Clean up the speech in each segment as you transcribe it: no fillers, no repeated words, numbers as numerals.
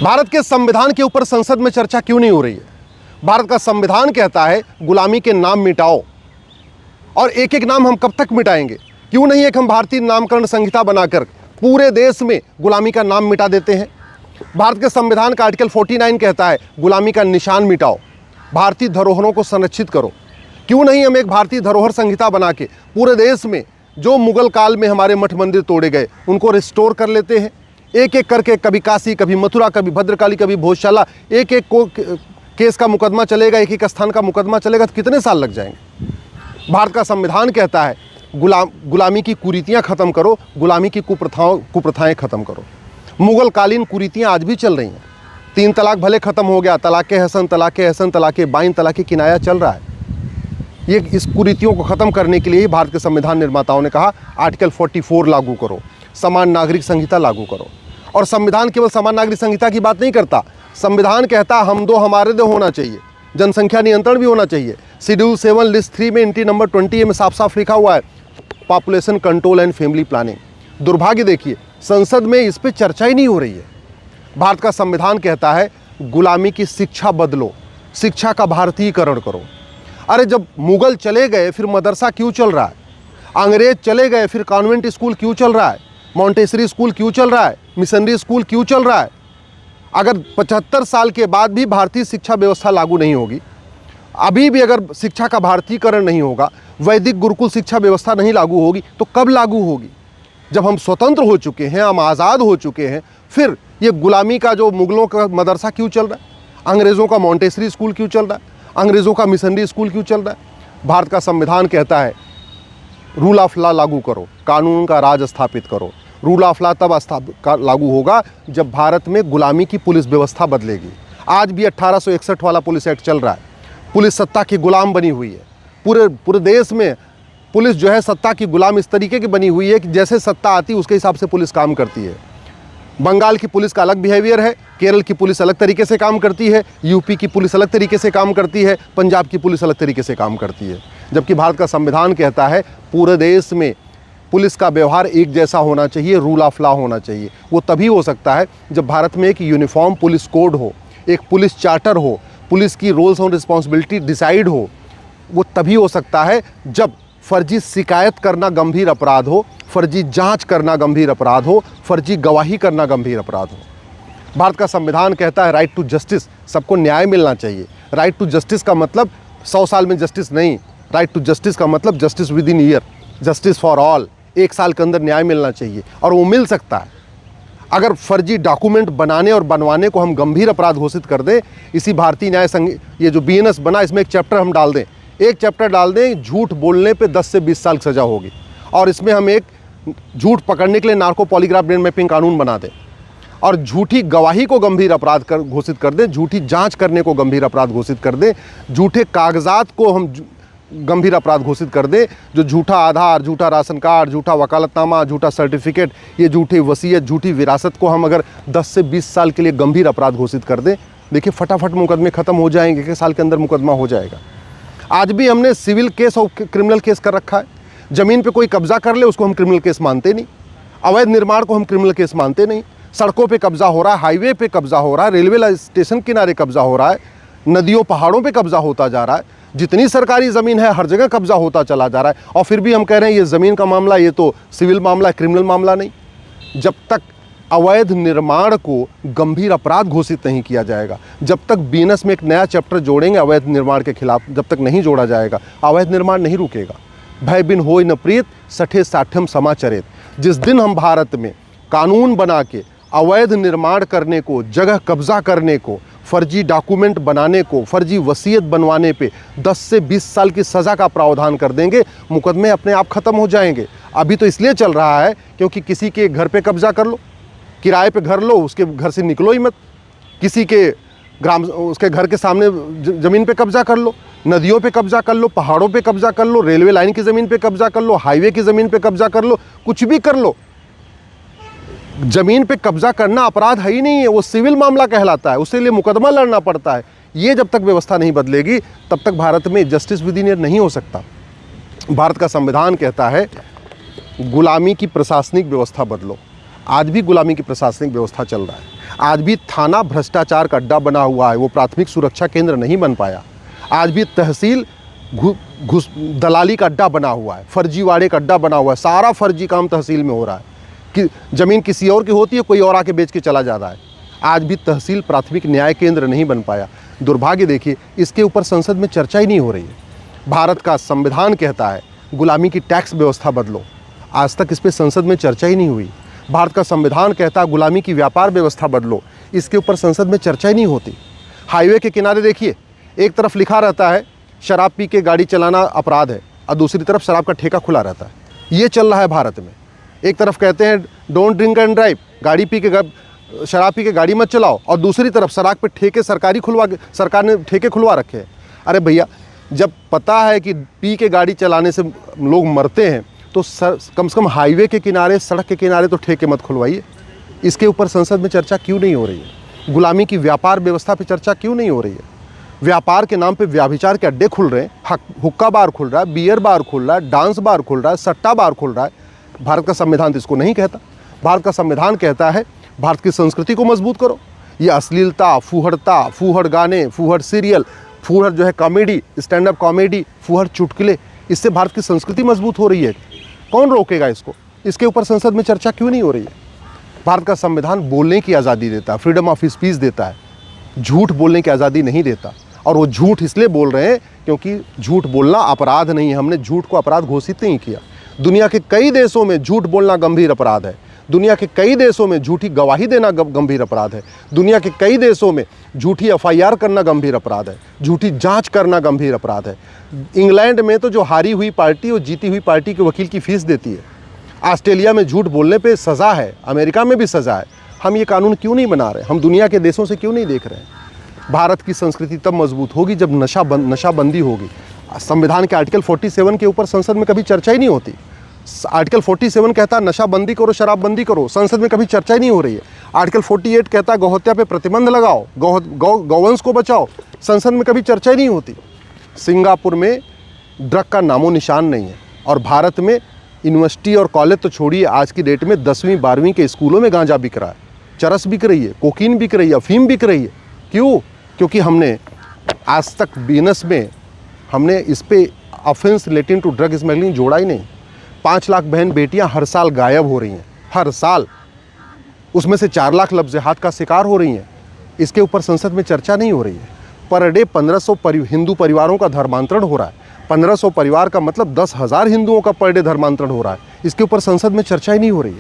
भारत के संविधान के ऊपर संसद में चर्चा क्यों नहीं हो रही है? भारत का संविधान कहता है गुलामी के नाम मिटाओ, और एक एक नाम हम कब तक मिटाएंगे? क्यों नहीं एक हम भारतीय नामकरण संहिता बनाकर पूरे देश में गुलामी का नाम मिटा देते हैं? भारत के संविधान का आर्टिकल 49 कहता है गुलामी का निशान मिटाओ, भारतीय धरोहरों को संरक्षित करो। क्यों नहीं हम एक भारतीय धरोहर संहिता बना के पूरे देश में जो मुगल काल में हमारे मठ मंदिर तोड़े गए उनको रिस्टोर कर लेते हैं? एक एक करके, कभी काशी, कभी मथुरा, कभी भद्रकाली, कभी भोजशाला, एक एक को केस का मुकदमा चलेगा, एक एक स्थान का मुकदमा चलेगा, तो कितने साल लग जाएंगे? भारत का संविधान कहता है गुलामी की कुरीतियाँ ख़त्म करो, गुलामी की कुप्रथाएँ ख़त्म करो। मुगल कालीन कुरीतियाँ आज भी चल रही हैं। 3 तलाक भले ख़त्म हो गया, तलाक़ हसन, तलाक़ बाइन, तलाक़ किनाया चल रहा है। ये इस कुरीतियों को ख़त्म करने के लिए ही भारत के संविधान निर्माताओं ने कहा आर्टिकल 44 लागू करो, समान नागरिक संहिता लागू करो। और संविधान केवल समान नागरिक संहिता की बात नहीं करता, संविधान कहता हम दो हमारे दो होना चाहिए, जनसंख्या नियंत्रण भी होना चाहिए। शेड्यूल 7 लिस्ट 3 में एंट्री नंबर 20 में साफ साफ लिखा हुआ है population control and family planning. दुर्भाग्य देखिए, संसद में इस पर चर्चा ही नहीं हो रही है। भारत का संविधान कहता है गुलामी की शिक्षा बदलो, शिक्षा का भारतीयकरण करो। अरे जब मुगल चले गए फिर मदरसा क्यों चल रहा है? अंग्रेज चले गए फिर कॉन्वेंट स्कूल क्यों चल रहा है? मॉन्टेसरी स्कूल क्यों चल रहा है? मिशनरी स्कूल क्यों चल रहा है? अगर 75 साल के बाद भी भारतीय शिक्षा व्यवस्था लागू नहीं होगी, अभी भी अगर शिक्षा का भारतीयकरण नहीं होगा, वैदिक गुरुकुल शिक्षा व्यवस्था नहीं लागू होगी, तो कब लागू होगी? जब हम स्वतंत्र हो चुके हैं, हम आज़ाद हो चुके हैं, फिर ये गुलामी का जो मुगलों का मदरसा क्यों चल रहा है? अंग्रेज़ों का मॉन्टेसरी स्कूल क्यों चल रहा है? अंग्रेज़ों का मिशनरी स्कूल क्यों चल रहा है? भारत का संविधान कहता है रूल ऑफ लॉ लागू करो, कानून का राज स्थापित करो। रूल ऑफ लॉ तब लागू होगा जब भारत में गुलामी की पुलिस व्यवस्था बदलेगी। आज भी 1861 वाला पुलिस एक्ट चल रहा है, पुलिस सत्ता की गुलाम बनी हुई है। पूरे देश में पुलिस जो है सत्ता की गुलाम इस तरीके की बनी हुई है कि जैसे सत्ता आती है उसके हिसाब से पुलिस काम करती है। बंगाल की पुलिस का अलग बिहेवियर है, केरल की पुलिस अलग तरीके से काम करती है, यूपी की पुलिस अलग तरीके से काम करती है, पंजाब की पुलिस अलग तरीके से काम करती है। जबकि भारत का संविधान कहता है पूरे देश में पुलिस का व्यवहार एक जैसा होना चाहिए, रूल ऑफ लॉ होना चाहिए। वो तभी हो सकता है जब भारत में एक यूनिफॉर्म पुलिस कोड हो, एक पुलिस चार्टर हो, पुलिस की रोल्स और रिस्पॉन्सिबिलिटी डिसाइड हो। वो तभी हो सकता है जब फर्जी शिकायत करना गंभीर अपराध हो, फर्जी जांच करना गंभीर अपराध हो, फर्जी गवाही करना गंभीर अपराध हो। भारत का संविधान कहता है राइट टू जस्टिस, सबको न्याय मिलना चाहिए। राइट टू जस्टिस का मतलब 100 साल में जस्टिस नहीं, राइट टू जस्टिस का मतलब justice with in year, justice for all. 1 साल के अंदर न्याय मिलना चाहिए, और वो मिल सकता है अगर फर्जी डॉक्यूमेंट बनाने और बनवाने को हम गंभीर अपराध घोषित कर दें। इसी भारतीय न्याय संघ ये जो BNS बना, इसमें एक चैप्टर हम डाल दें, एक चैप्टर डाल दें झूठ बोलने पे 10 से 20 साल की सज़ा होगी। और इसमें हम एक झूठ पकड़ने के लिए नार्को पॉलीग्राफ ब्रेन मैपिंग कानून बना दें, और झूठी गवाही को गंभीर अपराध घोषित कर दें, झूठी जांच करने को गंभीर अपराध घोषित कर दें, झूठे कागजात को हम गंभीर अपराध घोषित कर दें। जो झूठा आधार, झूठा राशन कार्ड, झूठा वकालतनामा, झूठा सर्टिफिकेट, ये झूठी वसीयत, झूठी विरासत को हम अगर 10 से 20 साल के लिए गंभीर अपराध घोषित कर दें, देखिए फटाफट मुकदमे ख़त्म हो जाएंगे, 1 साल के अंदर मुकदमा हो जाएगा। आज भी हमने सिविल केस और क्रिमिनल केस कर रखा है। ज़मीन पे कोई कब्जा कर ले उसको हम क्रिमिनल केस मानते नहीं, अवैध निर्माण को हम क्रिमिनल केस मानते नहीं। सड़कों पे कब्जा हो रहा है, हाईवे पे कब्जा हो रहा है, रेलवे स्टेशन किनारे कब्जा हो रहा है, नदियों पहाड़ों पे कब्जा होता जा रहा है। जितनी सरकारी ज़मीन है हर जगह कब्जा होता चला जा रहा है, और फिर भी हम कह रहे हैं ये ज़मीन का मामला, ये तो सिविल मामला है, क्रिमिनल मामला नहीं। जब तक अवैध निर्माण को गंभीर अपराध घोषित नहीं किया जाएगा, जब तक BNS में एक नया चैप्टर जोड़ेंगे अवैध निर्माण के खिलाफ, जब तक नहीं जोड़ा जाएगा, अवैध निर्माण नहीं रुकेगा। भय बिन होय न प्रीत, सठे साठम समाचरित। जिस दिन हम भारत में कानून बना के अवैध निर्माण करने को, जगह कब्जा करने को, फर्जी डॉक्यूमेंट बनाने को, फर्जी वसीयत बनवाने पे 10 से 20 साल की सज़ा का प्रावधान कर देंगे, मुकदमे अपने आप ख़त्म हो जाएंगे। अभी तो इसलिए चल रहा है क्योंकि किसी के घर पे कब्जा कर लो, किराए पे घर लो, उसके घर से निकलो ही मत। किसी के उसके घर के सामने ज़मीन पे कब्जा कर लो, नदियों पे कब्जा कर लो, पहाड़ों पे कब्जा कर लो, रेलवे लाइन की ज़मीन पे कब्जा कर लो, हाईवे की ज़मीन पे कब्जा कर लो, कुछ भी कर लो। ज़मीन पे कब्जा करना अपराध है ही नहीं है, वो सिविल मामला कहलाता है, उसके लिए मुकदमा लड़ना पड़ता है। ये जब तक व्यवस्था नहीं बदलेगी तब तक भारत में जस्टिस विद इन ईयर नहीं हो सकता। भारत का संविधान कहता है गुलामी की प्रशासनिक व्यवस्था बदलो। आज भी गुलामी की प्रशासनिक व्यवस्था चल रहा है। आज भी थाना भ्रष्टाचार का अड्डा बना हुआ है, वो प्राथमिक सुरक्षा केंद्र नहीं बन पाया। आज भी तहसील घुस दलाली का अड्डा बना हुआ है, फर्जीवाड़े का अड्डा बना हुआ है। सारा फर्जी काम तहसील में हो रहा है कि ज़मीन किसी और की होती है, कोई और आके बेच के चला जा रहा है। आज भी तहसील प्राथमिक न्याय केंद्र नहीं बन पाया। दुर्भाग्य देखिए, इसके ऊपर संसद में चर्चा ही नहीं हो रही है। भारत का संविधान कहता है गुलामी की टैक्स व्यवस्था बदलो, आज तक इस पर संसद में चर्चा ही नहीं हुई। भारत का संविधान कहता है गुलामी की व्यापार व्यवस्था बदलो, इसके ऊपर संसद में चर्चा ही नहीं होती। हाईवे के किनारे देखिए, एक तरफ लिखा रहता है शराब पी के गाड़ी चलाना अपराध है और दूसरी तरफ शराब का ठेका खुला रहता है। ये चल रहा है भारत में। एक तरफ कहते हैं डोंट ड्रिंक एंड ड्राइव, शराब पी के गाड़ी मत चलाओ, और दूसरी तरफ शराब पे ठेके सरकार ने ठेके खुलवा रखे हैं। अरे भैया, जब पता है कि पी के गाड़ी चलाने से लोग मरते हैं तो कम से कम हाईवे के किनारे, सड़क के किनारे तो ठेके मत खुलवाइए। इसके ऊपर संसद में चर्चा क्यों नहीं हो रही है? गुलामी की व्यापार व्यवस्था पे चर्चा क्यों नहीं हो रही है? व्यापार के नाम पे व्यभिचार के अड्डे खुल रहे हैं, हुक्का बार खुल रहा है, बियर बार खुल रहा है, डांस बार खुल रहा है, सट्टा बार खुल रहा है। भारत का संविधान तो इसको नहीं कहता। भारत का संविधान कहता है भारत की संस्कृति को मजबूत करो। ये अश्लीलता, फूहड़ गाने, फूहड़ सीरियल, फूहड़ जो है कॉमेडी, स्टैंड अप कॉमेडी, फूहड़ चुटकुले, इससे भारत की संस्कृति मजबूत हो रही है। कौन रोकेगा इसको? इसके ऊपर संसद में चर्चा क्यों नहीं हो रही है? भारत का संविधान बोलने की आज़ादी देता है, फ्रीडम ऑफ स्पीच देता है, झूठ बोलने की आज़ादी नहीं देता। और वो झूठ इसलिए बोल रहे हैं क्योंकि झूठ बोलना अपराध नहीं है। हमने झूठ को अपराध घोषित नहीं किया। दुनिया के कई देशों में झूठ बोलना गंभीर अपराध है। दुनिया के कई देशों में झूठी गवाही देना गंभीर अपराध है। दुनिया के कई देशों में झूठी एफआईआर करना गंभीर अपराध है, झूठी जांच करना गंभीर अपराध है। इंग्लैंड में तो जो हारी हुई पार्टी और जीती हुई पार्टी के वकील की फीस देती है। ऑस्ट्रेलिया में झूठ बोलने पे सज़ा है, अमेरिका में भी सज़ा है। हम ये कानून क्यों नहीं बना रहे? हम दुनिया के देशों से क्यों नहीं देख रहे हैं? भारत की संस्कृति तब मजबूत होगी जब नशाबंदी होगी। संविधान के आर्टिकल 47 के ऊपर संसद में कभी चर्चा ही नहीं होती। आर्टिकल 47 कहता है नशाबंदी करो, शराबबंदी करो, संसद में कभी चर्चा ही नहीं हो रही है। आर्टिकल 48 कहता है गौहत्या पे प्रतिबंध लगाओ, गौवंश को बचाओ, संसद में कभी चर्चा ही नहीं होती। सिंगापुर में ड्रग का नामो निशान नहीं है, और भारत में यूनिवर्सिटी और कॉलेज तो छोड़िए, आज की डेट में 10वीं 12वीं के स्कूलों में गांजा बिक रहा है, चरस बिक रही है, कोकीन बिक रही है, अफीम बिक रही है। क्यों? क्योंकि हमने आज तक बिजनेस में हमने इस पे offence relating to drug smuggling जोड़ा ही नहीं। 5 लाख बहन बेटियां हर साल गायब हो रही हैं, हर साल। उसमें से 4 लाख लफ्ज़-ए-हाथ का शिकार हो रही हैं। इसके ऊपर संसद में चर्चा नहीं हो रही है। पर डे 1500 हिंदू परिवारों का धर्मांतरण हो रहा है। 1500 परिवार का मतलब 10,000 हिंदुओं का पर डे धर्मांतरण हो रहा है। इसके ऊपर संसद में चर्चा ही नहीं हो रही है।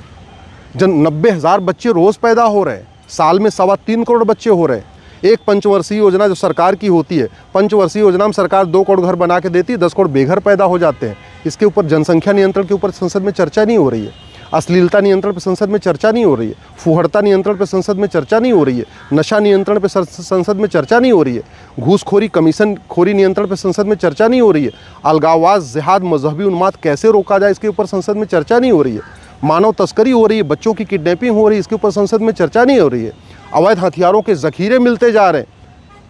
90,000 बच्चे रोज़ पैदा हो रहे हैं, साल में 3.25 करोड़ बच्चे हो रहे हैं। एक पंचवर्षीय योजना जो सरकार की होती है, पंचवर्षीय योजना में सरकार 2 करोड़ घर बना के देती है, 10 करोड़ बेघर पैदा हो जाते हैं। इसके ऊपर जनसंख्या नियंत्रण के ऊपर संसद में चर्चा नहीं हो रही है। अश्लीलता नियंत्रण पर संसद में चर्चा नहीं हो रही है। फूहड़ता नियंत्रण पर संसद में चर्चा नहीं हो रही है। नशा नियंत्रण पर संसद में चर्चा नहीं हो रही है। घूसखोरी, कमीशन खोरी नियंत्रण पर संसद में चर्चा नहीं हो रही है। अलगाववाद, जिहाद, मजहबी उन्माद कैसे रोका जाए, इसके ऊपर संसद में चर्चा नहीं हो रही है। मानव तस्करी हो रही है, बच्चों की किडनैपिंग हो रही है, इसके ऊपर संसद में चर्चा नहीं हो रही है। अवैध हथियारों के ज़खीरे मिलते जा रहे हैं,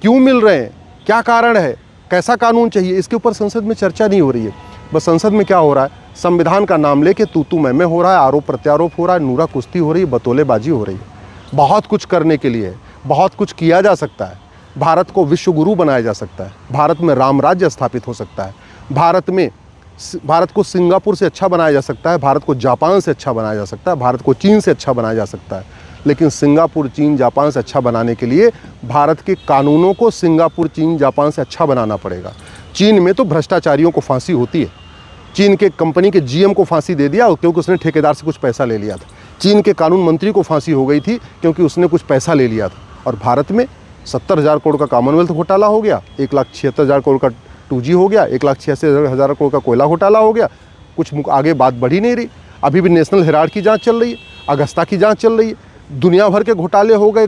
क्यों मिल रहे हैं, क्या कारण है, कैसा कानून चाहिए, इसके ऊपर संसद में चर्चा नहीं हो रही है। बस संसद में क्या हो रहा है? संविधान का नाम लेके तू मैं हो रहा है, आरोप प्रत्यारोप हो रहा है, नूरा कुश्ती हो रही है, बतौलेबाजी हो रही है। बहुत कुछ करने के लिए, बहुत कुछ किया जा सकता है। भारत को विश्व गुरु बनाया जा सकता है। भारत में राम राज्य स्थापित हो सकता है। भारत को सिंगापुर से अच्छा बनाया जा सकता है। भारत को जापान से अच्छा बनाया जा सकता है। भारत को चीन से अच्छा बनाया जा सकता है। लेकिन सिंगापुर, चीन, जापान से अच्छा बनाने के लिए भारत के कानूनों को सिंगापुर, चीन, जापान से अच्छा बनाना पड़ेगा। चीन में तो भ्रष्टाचारियों को फांसी होती है। चीन के कंपनी के जीएम को फांसी दे दिया क्योंकि उसने ठेकेदार से कुछ पैसा ले लिया था। चीन के कानून मंत्री को फांसी हो गई थी क्योंकि उसने कुछ पैसा ले लिया था। और भारत में 70,000 करोड़ का कॉमनवेल्थ घोटाला हो गया, 1,76,000 करोड़ का 2G हो गया, 1,86,000 करोड़ का कोयला घोटाला हो गया। कुछ आगे बात बढ़ी नहीं रही। अभी भी नेशनल हेराल्ड की जाँच चल रही है, अगस्ता की जाँच चल रही है। दुनिया भर के घोटाले हो गए,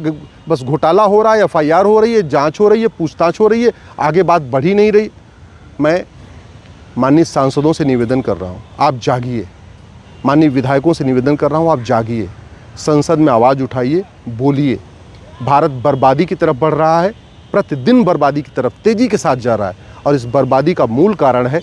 बस घोटाला हो रहा है, FIR हो रही है, जांच हो रही है, पूछताछ हो रही है, आगे बात बढ़ ही नहीं रही। मैं माननीय सांसदों से निवेदन कर रहा हूं, आप जागिए। माननीय विधायकों से निवेदन कर रहा हूं, आप जागिए। संसद में आवाज़ उठाइए, बोलिए। भारत बर्बादी की तरफ बढ़ रहा है, प्रतिदिन बर्बादी की तरफ तेज़ी के साथ जा रहा है। और इस बर्बादी का मूल कारण है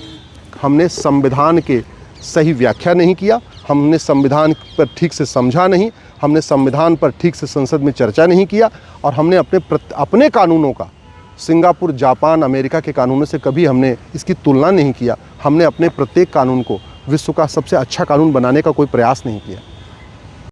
हमने संविधान के सही व्याख्या नहीं किया, हमने संविधान पर ठीक से समझा नहीं, हमने संविधान पर ठीक से संसद में चर्चा नहीं किया, और हमने अपने कानूनों का सिंगापुर, जापान, अमेरिका के कानूनों से कभी हमने इसकी तुलना नहीं किया। हमने अपने प्रत्येक कानून को विश्व का सबसे अच्छा कानून बनाने का कोई प्रयास नहीं किया।